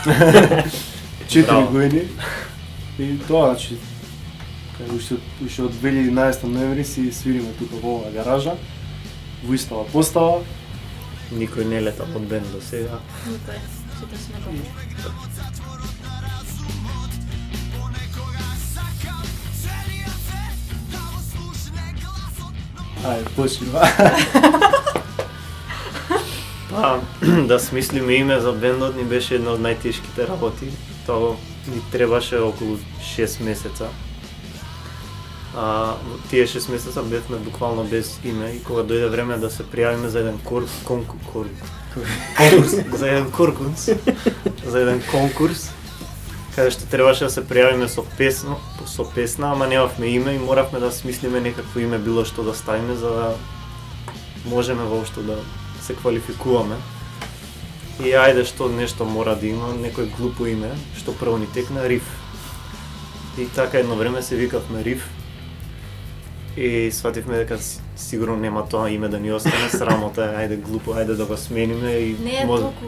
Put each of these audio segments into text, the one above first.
4 години. И тоа, значи, уште од 2011 ноември си свириме тука во оваа гаража, во истава постава. Никој не лета од бенд до сега. Никој, сите сме добри. Ајде, почни. Па, да смислиме име за бендот ни беше една од најтешките работи. Тоа ни требаше околу 6 месеца. Тие 6 месеца бевме буквално без име и кога дојде време да се пријавиме за еден конкурс, каде што требаше да се пријавиме со песна, ама немавме име и моравме да смислиме некакво име било што да ставиме за да можеме воопшто да се квалификуваме. И ајде што нешто мора да има, некој глупо име, што прво ни текна Риф. И така едно време се викавме Риф. И свативме дека сигурно нема тоа име да ни остане, срамота е, ајде глупо, ајде да го смениме и Не е толку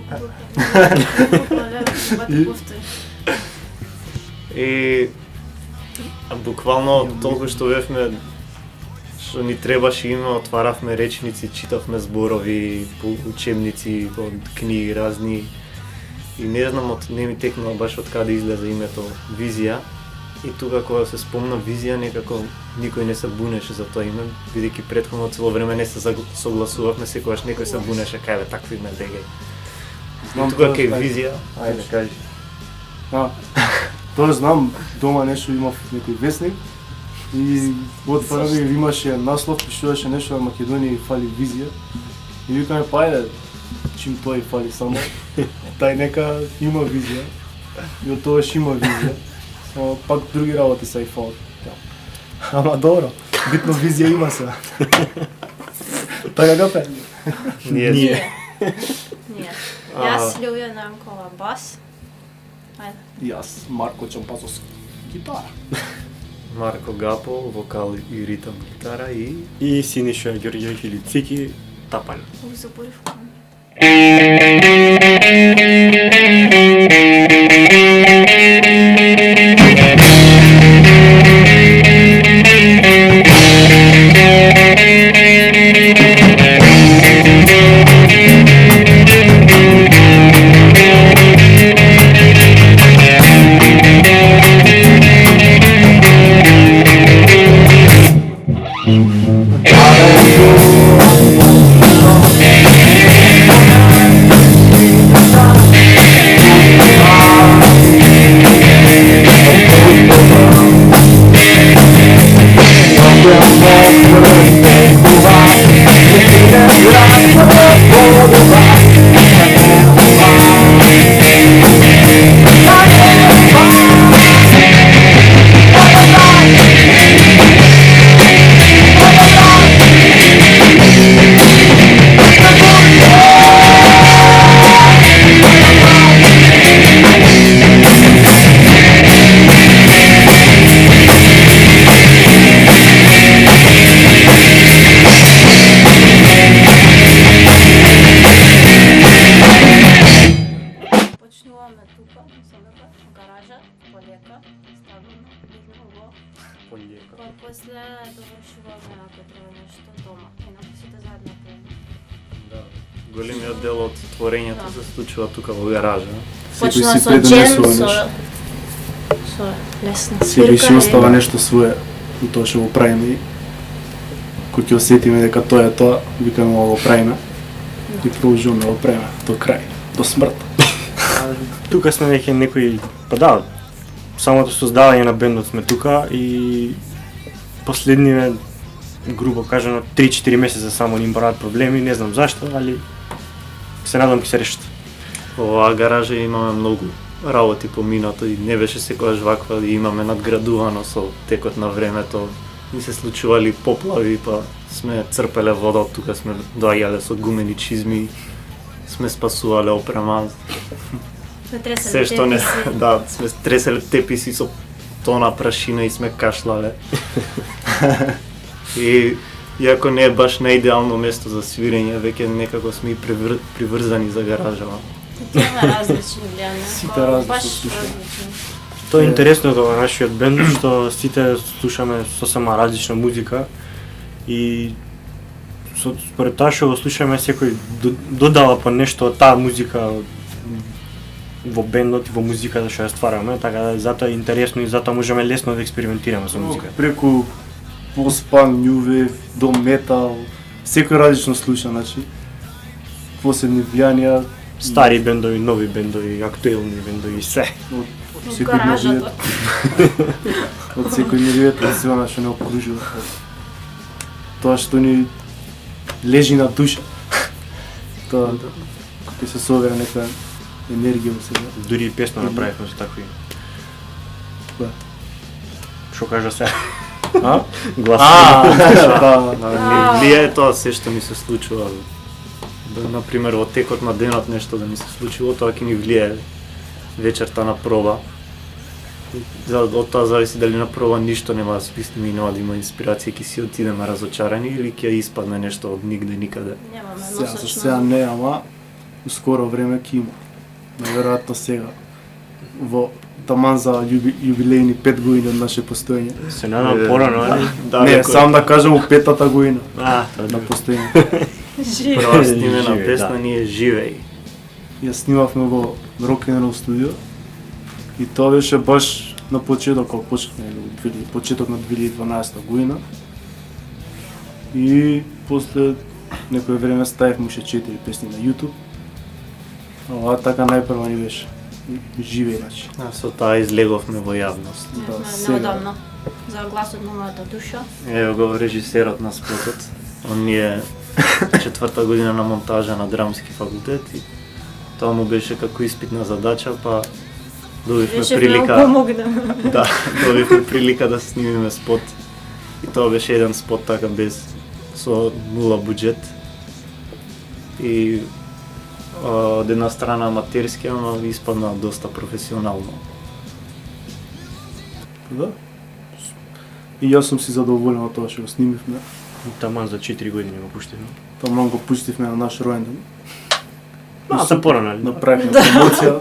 глупо. И буквално толку што бевме, што ни требаше име, отваравме речници, читавме зборови по учебници, по книги разни. И не знам, не ми текнало баш од каде излезе името Визија. И тука кога се спомна Визија, некако никој не се бунеше за тоа име, бидејќи претходно цело време не се согласувавме, секогаш некој се бунеше, кај бе такво име бегај. И тука кај Визија, ајде кажи. Тоа знам, дома нешто имав некој весник и отварам и имаше наслов, пишуваше нешто на Македонија и фали Визија. И викаме, па ајде, чим тој фали само, тај нека има Визија. И од тоа што има Визија. Пак други работи се и фалат. Ама добро, битно Визија има се. Така капе? Ние. Јас Лјуја Нанкова бас. Ајде. И јас Марко Чампазовски гитара. Марко Гапо, вокал и ритам гитара и Синиша Ѓорѓевиќ или Цики тапање. Заборив. После довршуваме ако треба нешто дома. Инаку сите заедно пееме. Да. Големиот дел од творењето се случува тука во гаража. Почнува со джем, со лесна свирка. Секој си остава нешто свое и тоа што го правиме. Кога ќе осетиме дека тоа е тоа, викаме го правиме. И продолжуваме да го правиме до крај, до смрт. Тука сме веќе некои, па да, самото создавање на бендот сме тука и последниве, грубо кажано, 3-4 месеца само ни бараат проблеми, не знам зашто, али се надам ќе се решат. Во оваа гаража имаме многу работи поминато и не беше секогаш ваква и имаме надградувано со текот на времето. Ни се случували поплави, па сме црпеле вода, тука сме доаѓале со гумени чизми, сме спасувале опрема. Се што не, да, сме треселе теписи со тона прашина и сме кашлале. И иако не е баш наидеално место за свирење, веќе некако сме и приврзани за гаражава. Имаме различни влијания. Сите различно Баш слушаат. различни. Тоа е интересното во нашиот бенд што сите слушаме сосема различна музика и според тоа што го слушаме секој додава по нешто од таа музика во бендот и во музиката што ја ствараме, така да затоа е интересно и затоа можеме лесно да експериментираме со музика. Преку пост-панк, нью вейв, до метал, секој различно слуша, значи посебни влијанија Стари бендови, нови бендови, актуелни бендови, се. од Во секој гаражата. од секој нивиет, од се она што не окружува. Тоа што ни лежи на душа. Тоа ќе се собере нека енергија во себе. Дури и песна направивме со такви. Да. Што кажа се? А? Глас. Да, Влијае тоа се што ми се случува. Например, во текот на денот нешто да ми се случило, тоа ќе ни влијае вечерта на проба. Од тоа зависи дали на проба ништо нема да списнеме и нема да има инспирација, ќе си отидеме разочарани или ќе испадне нешто од нигде никаде. Немаме Сега, за носачно. сега не, ама у скоро време ќе има. Наверојатно сега. Во таман за јубилејни 5 години од наше постоење. Се надам порано, али? Не, сам да кажам у 5-та година Тоа на постоење. Живи. Прва снимена Живеј, песна да. ни е Живеј. Ја снимавме во Rock'n'Roll студио и тоа беше баш на почеток, кога почнавме, почеток на 2012 година. И после некој време ставивме уште 4 песни на YouTube. Ова така најпрва ни беше Живеј, значи. Со таа излеговме во јавност. Да, Не, сега. неодамна. За гласот на мојата душа. Ево го режисерот на спотот. Он ни е 4-та година на монтажа на драмски факултет и тоа му беше како испитна задача, па добивме Решивме да прилика. помогнем. Да, добивме прилика да снимиме спот. И тоа беше еден спот така без со нула буџет. И од една страна аматерски, ама испадна доста професионално. Да. И јас сум си задоволен од тоа што го снимивме. Таман за 4 години го пуштивме. Таман го пуштивме на наш роен ден. Малку порано, али? Направивме промоција.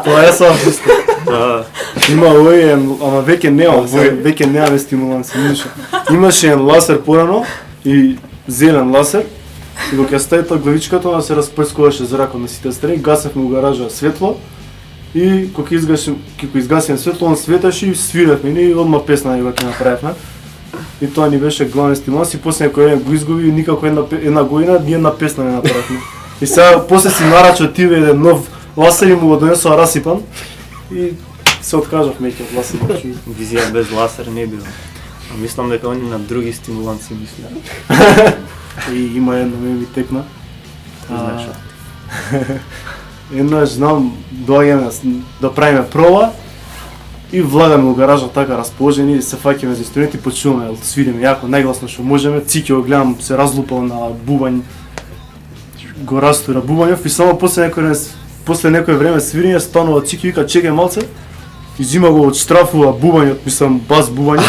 Тоа е сам чисто. Да, Има овој, ама веќе нема, веќе немаме стимуланси, ништо. Имаше еден ласер порано и зелен ласер. И кога ќе стави тоа главичката, она се распрскуваше зракот на сите страни, гасевме у гаража светло И кога изгасим светло, он светаше и свиревме и одма песна него ќе направивме. И тоа ни беше главен стимуланс и после некој време го изгуби и никако една година ни една песна не направивме. И сега после си нарача тиве еден нов ласер и му го донесоа расипан и се откажавме ќе од ласер. Визија без ласер не била. А мислам дека они на други стимуланци мислеа. И има една ми текна. Знаеш. Еднаш знам, доаѓаме да правиме проба и влагаме во гаража така расположени, се фаќаме за инструмент и почнуваме да свириме јако, најгласно што можеме. Цики го гледам, се разлупал на бубањ, го растура бубањов и само после некој време свирење станува Цики вика чекај малце и зима го отштрафува бубањот, мислам бас бубањ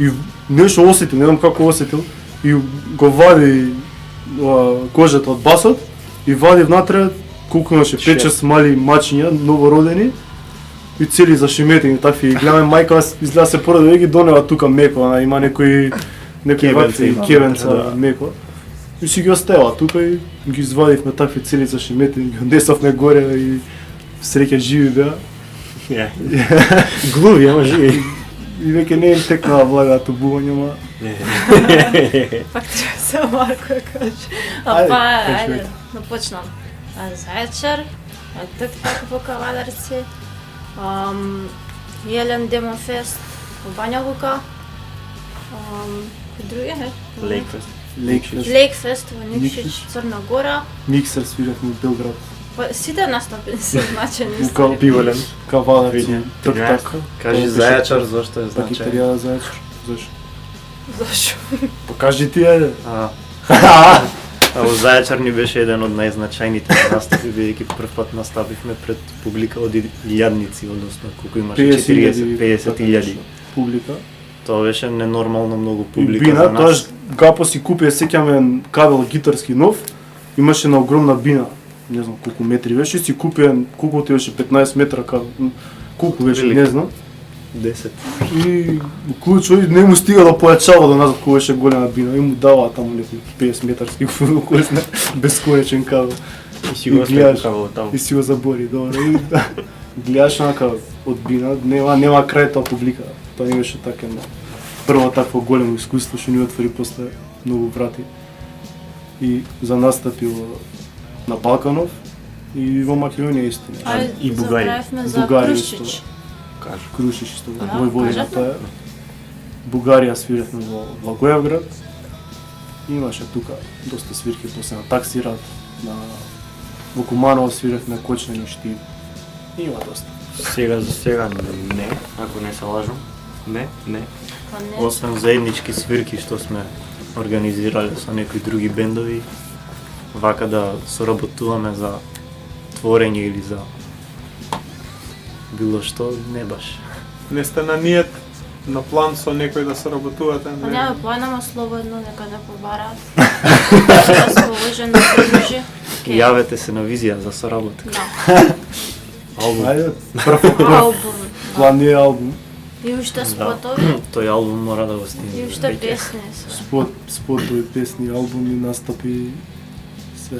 и нешто осетил, не знам како осетил и го вади кожата од басот и вади внатре колку имаше 5-6 мали мачиња, новородени и цели зашеметени такви. И гледаме мајка изгледа се поради да ги донела тука меко, има некои кевенца меко. И си ги оставила тука и ги извадивме такви цели зашеметени, ги однесовме горе и среќа живи беа. Глуви, ама живи. И веќе не им текнала влагата бување, ма. Пак ќе се Марко ја каже. Ајде, напочнам. Зајачар, тук така по Кавадарци, Елен Демофест во Бања Лука, кој други е? Лейкфест во Никшич, Црна Гора. Миксер свиревме во Белград. Сите настапи се значени. Пиволен. Кавадарци, Трктак. Кажи Зајачар зошто е значај. Пакетерија Зајачар, зашо? Зашо? Покажи ти е. А во Зајачар ни беше еден од најзначајните настапи, бидејќи прв пат настапивме пред публика од илјадници, односно колку имаше 50.000 публика. Тоа беше ненормално многу И публика бина, за нас. тоаш Гапо си купи, сеќаме кабел гитарски нов, имаше на огромна бина, не знам колку метри беше, си купи колку ти беше 15 метра кабел, колку беше, Велика. не знам. 10. И клучо и не му стига да појачава до назад кога беше голема бина и му даваа таму некој 50 метарски кој знае бесконечен кабел. И си го остави кабелот таму. И си го забори, добро. И гледаш онака од бина, нема крај таа публика. Тоа не беше така прво такво големо искуство што ни отвори после многу врати. И за настапи на Балканов и во Македонија исто. И Бугари. Забравивме за Бугари Крушич. исто. Кажу. Крушич исто, Да, мој водина кажете. тоа е. Бугарија свиревме во Благоевград. Имаше тука доста свирки после на Таксират, во Куманово свиревме Кочнени Штип. Има доста. Сега за сега не, ако не се лажам. Не. Па не. Освен заеднички свирки што сме организирале со некои други бендови, вака да соработуваме за творење или за било што, не баш. Не сте на ниет, на план со некој да соработувате? Па няма план, ама слободно нека да побараат. Расположен да продолжи. Јавете се на визија за соработка. Да. Албум. Ајде, прв Албум. план е албум. И уште спотови, Тој албум мора да го стигне. и уште песни се. Спотови, песни, албуми, настапи, све.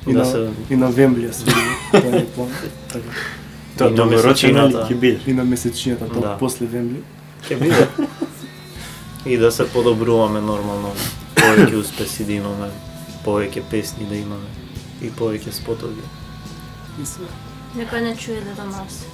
И да се- И на Вемблија свири, тоа е план. Така. Тоа И на долгорочен или месечината. ќе биде? И на месечината, тоа Да. после Вембли. Ќе биде. И да се подобруваме нормално. Повеќе успеси да имаме, повеќе песни да имаме и повеќе спотови. И све. Нека не чуе да нас.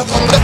from